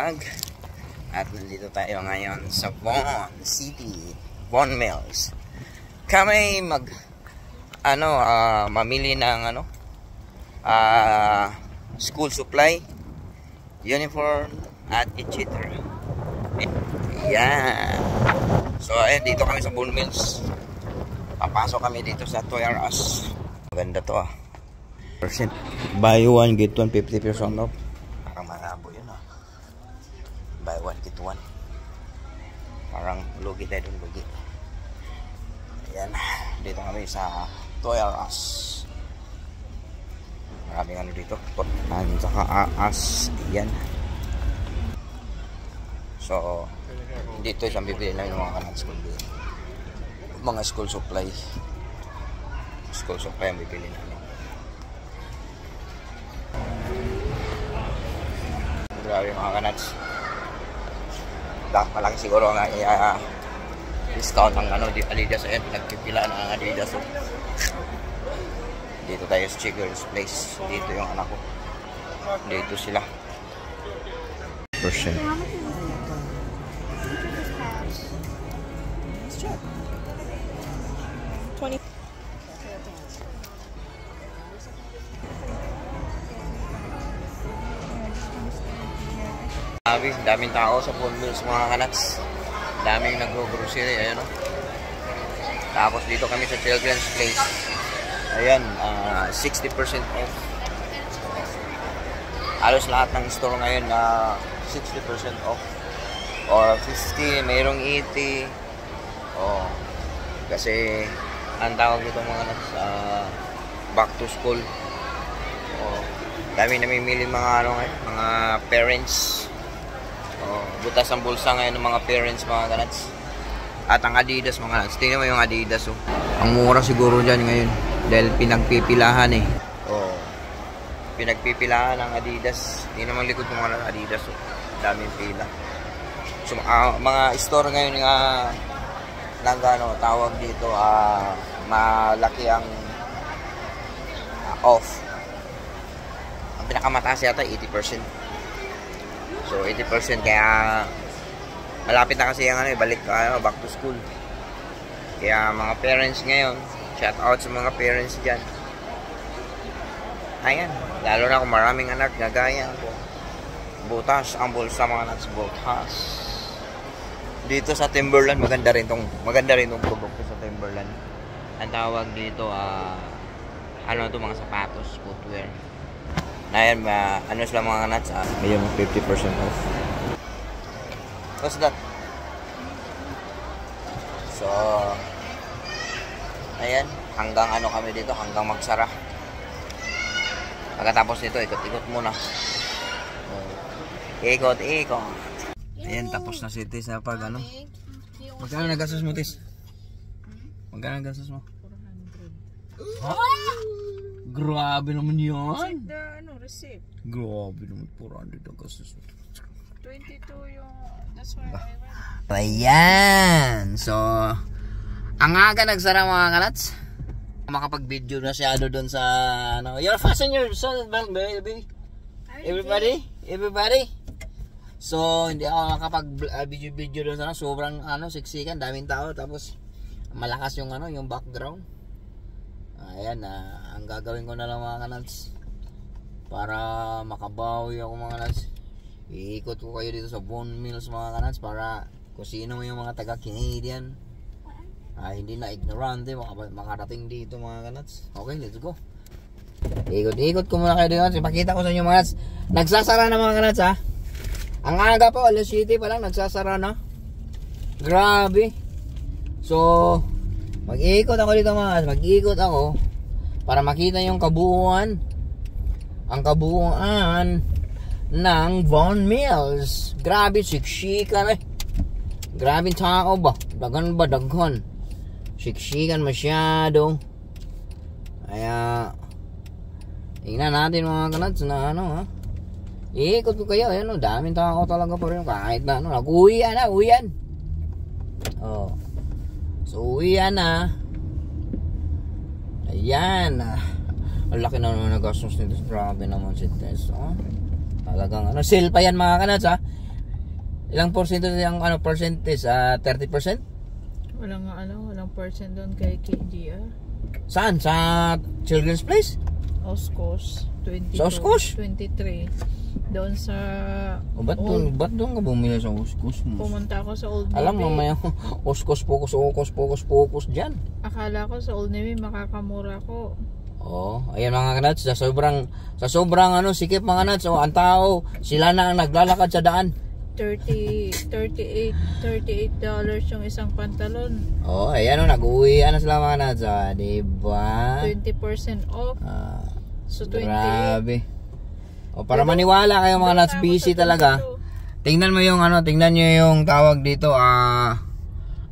vlog. At nandito tayo ngayon sa Vaughan City, Vaughan Mills. Kami mamili ng school supply, uniform at etc. Yan. So ayun, dito kami sa Vaughan Mills. Papasok kami dito sa Toys R Us. Maganda to percent. Buy one get one 50% off. Parang malabo yun Buy one get one. Parang lugi tayo dun, lugi. Ayan. Dito kami sa Toys R Us. Maraming dito. At saka As. Ayan. So dito isang bibili namin ng mga kanang school. Mga school supply. School supply ang bibili namin. Grabe mga kanats. Malaki siguro nga discount ang Adidas. Ayan, pinagpipilaan ang Adidas. Dito tayo sa Chicker's Place. Dito yung anak ko. Dito sila. Percent. Let's check. 20. Daming tao sa Vaughan Mills mga kanats. Daming nag-grocery, ayun Tapos dito kami sa Children's Place. Ayan, 60% off. Halos lahat ng store ngayon 60% off. Or 50, mayroong 80. Kasi ang tawag dito mga kanats, back to school. Dami namimili mga mga parents. Butas ang bulsa ngayon ng mga parents mga kanats. At ang Adidas mga kanats. Tingnan mo yung Adidas Ang mura siguro dyan ngayon. Dahil pinagpipilahan Pinagpipilahan ng Adidas. Tingnan mo ang likod ng mga Adidas Daming pila. So mga store ngayon tawag dito malaki ang off. Ang pinakamataas yata 80%. So 80% kaya malapit na kasi yung balik back to school. Kaya mga parents ngayon, shout out sa mga parents diyan. Ayan, lalo na kung maraming anak gagaya ko. Butas ang bulsa mga anak, butas. Dito sa Timberland maganda rin tong produkto sa Timberland. Ang tawag dito mga sapatos, footwear. Na yan, sila mga nuts, may 50% off. What's that? So, ayan, hanggang kami dito, hanggang magsara. Pagkatapos nito, ikot-ikot muna. Ikot. Ayan, tapos na si Tis na pag Magkano nagastos mo, Tis? Magkano nagastos mo? 400. Grabe naman yun. Check the receipt. Grabe naman, 400 ang gastos. 22 yung, that's why I went. Ayan. So, ang aga nagsara mga kanats. Makapag-video na siya doon sa you're fasten your seatbelt, baby. Everybody. So, hindi ako nakapag-video doon sa sobrang siksikan, daming tao, tapos malakas yung yung background. Ayan, ang gagawin ko na lang mga kanats para makabawi ako mga kanats. Iikot ko kayo dito sa Vaughan Mills mga kanats para kung sino yung mga taga-Canadian hindi na ignorante makarating dito mga kanats. Okay, let's go. Ikot ko muna kayo dito. Ipakita ko sa inyo mga kanats. Nagsasara na mga kanats Ang aga pa, alas 7 pa lang nagsasara na. Grabe. So mag-iikot ako dito mga kanats. Mag-iikot ako para makita yung kabuuan. Ang kabuuan ng Vaughan Mills. Grabe, siksikan Grabe tao ba? Daghan. Siksikan masyado. Kaya tingnan natin mga kanats na Iikot ko kayo. Ayan daming tao talaga pa rin. Kahit na nag-uwian na. So uwian na. Ayan. Ang laki na naman nagastos nito. Grabe naman si Tess. Talagang sale pa yan mga kanats Ilang porsyento yung ano, percentage? 30%? Walang percent doon kay KGR. Saan? Sa Children's Place? Oscos, 22. Sa Oscos? 23. Doon sa Ba't doon ka bumili sa Oscos mo? pumunta ako sa Old Navy. Alam mo, may Oscos dyan. Akala ko sa Old Navy makakamura ko. Oh, ayan mga kanats, sa sobrang ano, sikip mga kanats, ang tao, sila na ang naglalakad sa daan. $38 yung isang pantalon. Oh, ayan nag-uwi na sila mga kanats, diba? 20% off. So 28. Grabe. O, para maniwala kayo mga kanats, busy talaga. Tingnan mo yung ano, tingnan nyo yung tawag dito, ano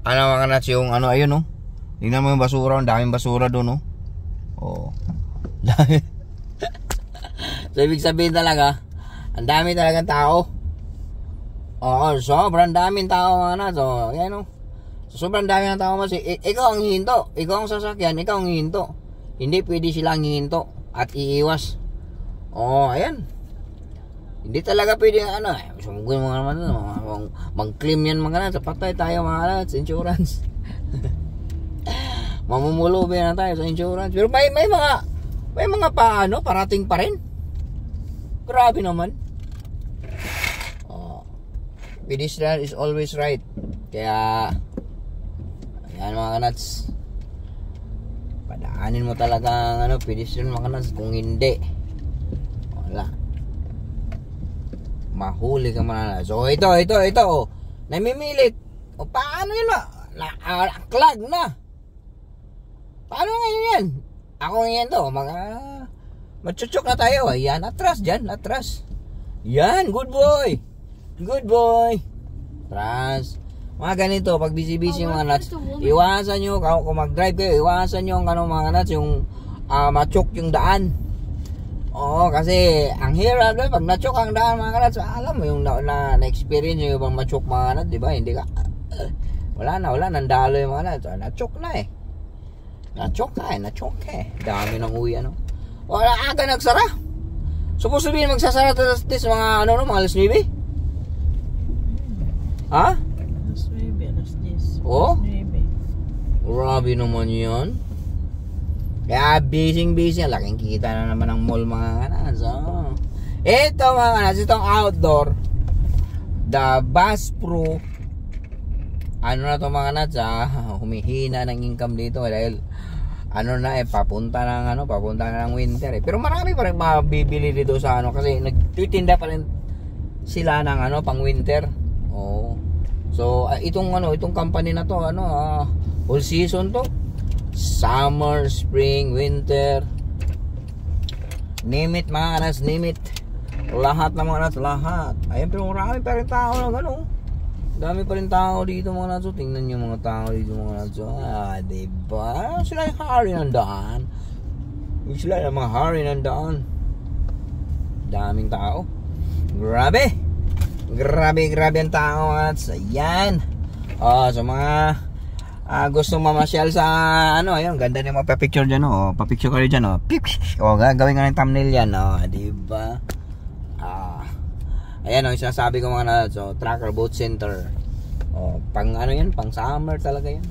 mga kanats, yung ano, ayun tingnan mo yung basura, ang daming basura doon Oh. So ibig sabihin talaga, ang dami talagang tao. Oo, sobrang daming tao mga na. So, yan So, sobrang dami ng tao kasi ikaw ang hihinto. Ikaw ang sasakyan, ikaw ang hihinto. Hindi pwede silang hihinto at iiwas. Oo, ayan. Hindi talaga pwede sumugun mga naman mag-claim yan mga na. Patay tayo mga na sa insurance. Mamumulubi na tayo sa insurance. Pero may mga parating pa rin. Grabe naman. Pedestrian is always right. Kaya ayan mga kanats, padaanin mo talaga ang pedestrian mga kanats. Kung hindi, wala, mahuli ka man. So ito namimilit. O paano yun clag na. Paano ngayon yan? Ako ngayon matchuchok na tayo. Ayan, atras dyan, atras. Yan, good boy. Good boy. Atras. Mga ganito, pag busy-busy mga nuts, iwasan nyo, kung mag-drive kayo, iwasan nyo mga nuts, yung machok yung daan. Oo, kasi ang hirap doon, pag nachok ang daan mga nuts, alam mo yung na-experience nyo yung machok mga nuts, di ba? Hindi ka, wala nandalo yung mga nuts, nachok na eh. Nachok eh. Dami ng uwi Wala aga nagsara. Supposed to be magsasara this mga mga alas 9? Ha? Alas 9, alas 10. Oh? Alas 9. Grabe naman yun. Kaya busy. Laking kita na naman ng mall mga kanas. Ito mga kanas, itong outdoor. The Bass Pro. Na to mga kanas, humihina ng income dito dahil papunta na ng winter Pero marami pa rin mabibili dito sa kasi nagtitinda pa rin sila ng pang winter. Oh. So itong company na to all season to. Summer, spring, winter. Name it mga kanas, name it. Lahat ng mga kanas, lahat. Ayun, pero marami pa rin tao dami pa rin tao dito mga naso. Tingnan nyo mga tao dito mga naso. Diba? Sila yung hari ng daan. Sila yung mga hari ng daan. Daming tao. Grabe ang tao mga naso. Ayan. So mga gusto mamasyal sa ayun, ganda niyo magpa-picture dyan pa-picture kayo dyan gagawin nga ng thumbnail yan diba? Ayan yung sinasabi ko mga na Tracker Boat Center. Pang yan, pang summer talaga yan.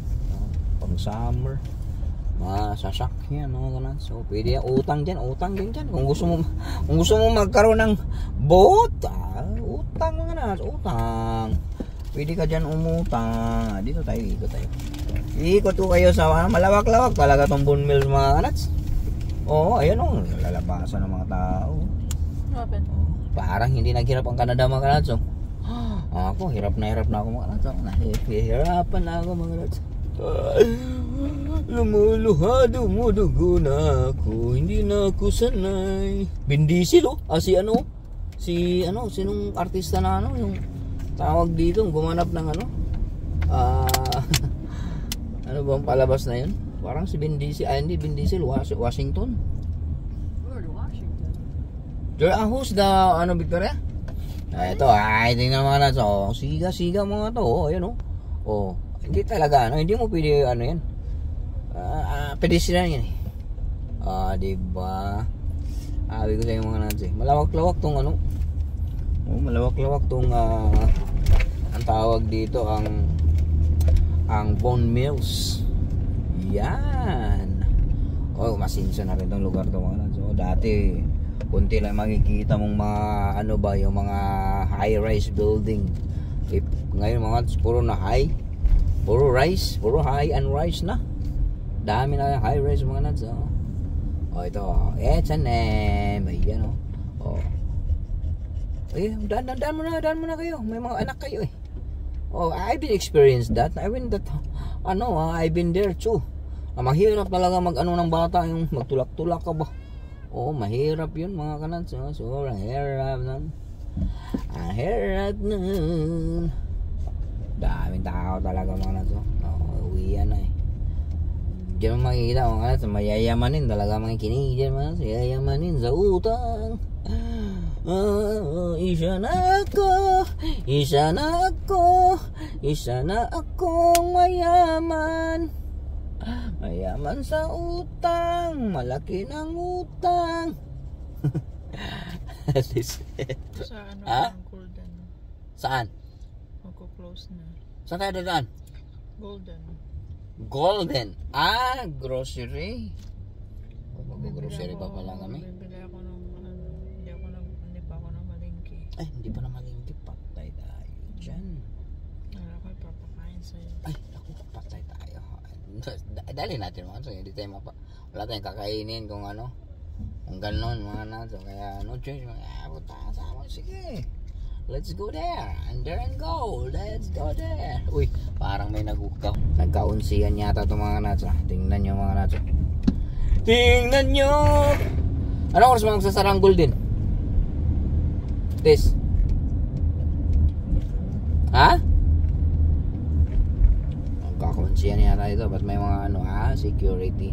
Pang summer. Masasakyan mga kanan. So pwede yan, utang din dyan. Kung gusto mo magkaroon ng boat, utang mga kanan, utang. Pwede ka dyan umutang. Dito tayo. Ikot ko kayo sa malawak-lawak talaga tong Boon Mills mga kanats. Ayun lalabasan ng mga tao. Parang hindi naghirap ang Canada mga kanats. Ako, hirap na ako mga kanats. Nahihirapan na ako mga kanats. Lumuluha, dumudugo na ako. Hindi na ako sanay. Bindisil sinong artista na yung tawag dito, gumanap ng ano bang palabas na yun? Parang si Bindisil, hindi Bindisil, Washington. Who's the Victoria? Ito, tingnan mga na siga mga to, ayun hindi talaga, hindi mo pwede yan. Pedestrian yan diba? Sabi ko sa mga natin, malawak-lawak tong malawak-lawak tong ang tawag dito ang bone mills. Yan. Oh, masinso na rin tong lugar to mga lads. So dati kunti lang makikita mong mga ano ba yung mga high rise building. Ngayon mga lads, puro na high. Puro rise, puro high and rise na. Dami na high rise mga lads. Oh, ito. H&M. Ayan oh. Oh. Eh, daan mo na kayo. May mga anak kayo eh. Oh, I've been experienced that. I've been there too. Mahirap talaga mag-ano ng bata, yung magtulak-tulak ka ba? Oo, mahirap yun mga kanan. Sobrang hirap nun. Ang hirap nun. Daming tao talaga mga kanan. Uwian na eh. Diyan mo makikita mga kanan. Mayayamanin talaga mga kinig dyan mga kanan. Yayamanin sa utang. Isa na akong mayaman. Mayaman sa utang, malaki ng utang. Sa ano Ha? ang Golden? Saan? Magko-close na. Saan tayo dadaan? Golden. Golden. Grocery. Mag-grocery pa pala kami. Bibili ako ng hindi pa ako na malingki. Ay, hindi pa na malingki. Patay tayo dyan. Wala ko ipapakain sa'yo. Ay, naku, patay tayo. Dali natin mga so, hindi tayo wala tayong kakainin kung ano. Kung gano'n mga naso. Kaya no choice. Puta, sama. Sige. Let's go there. And there and go. Let's go there. Uy, parang may nagukaw. Nagkaunsiyan yata itong mga naso. Tingnan nyo mga naso. Tingnan nyo. Ano oras mga magsasarang Golden? Tis. Ha? Nagkakunsiyan yata ito. Ba't may mga ano security.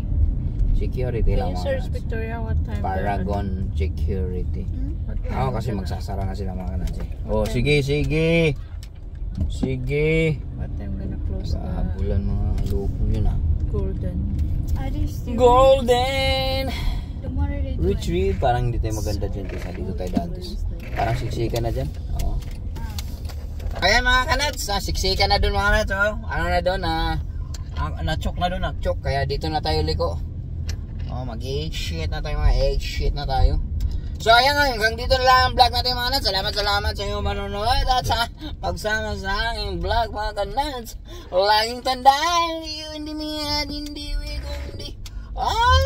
Security lang Can you mga search naso. Victoria what time? Paragon Security. What time Kasi is it? magsasara na sila mga kanansi. Oh, sige. Sige. What time gonna close the Kahabulan mga lupong yun Golden? Golden Tomorrow they do it. Retrieve. Parang hindi tayo maganda dyan. Kasi dito tayo datos. Parang siksikan na dyan. Oo. Ayan mga kanats. Siksikan na dun mga kanats. Oh. Ano na dun? Na-choke na dun. Na-choke. Kaya dito na tayo liko. Oh, mag-egg shit na tayo mga egg shit na tayo. So ayan nga, hanggang dito na lang ang vlog natin mga kanats. Salamat sa inyong manonood at sa pagsama sa aking vlog mga kanats. Laging tandaan, hindi miyan, hindi wikundi. Oh,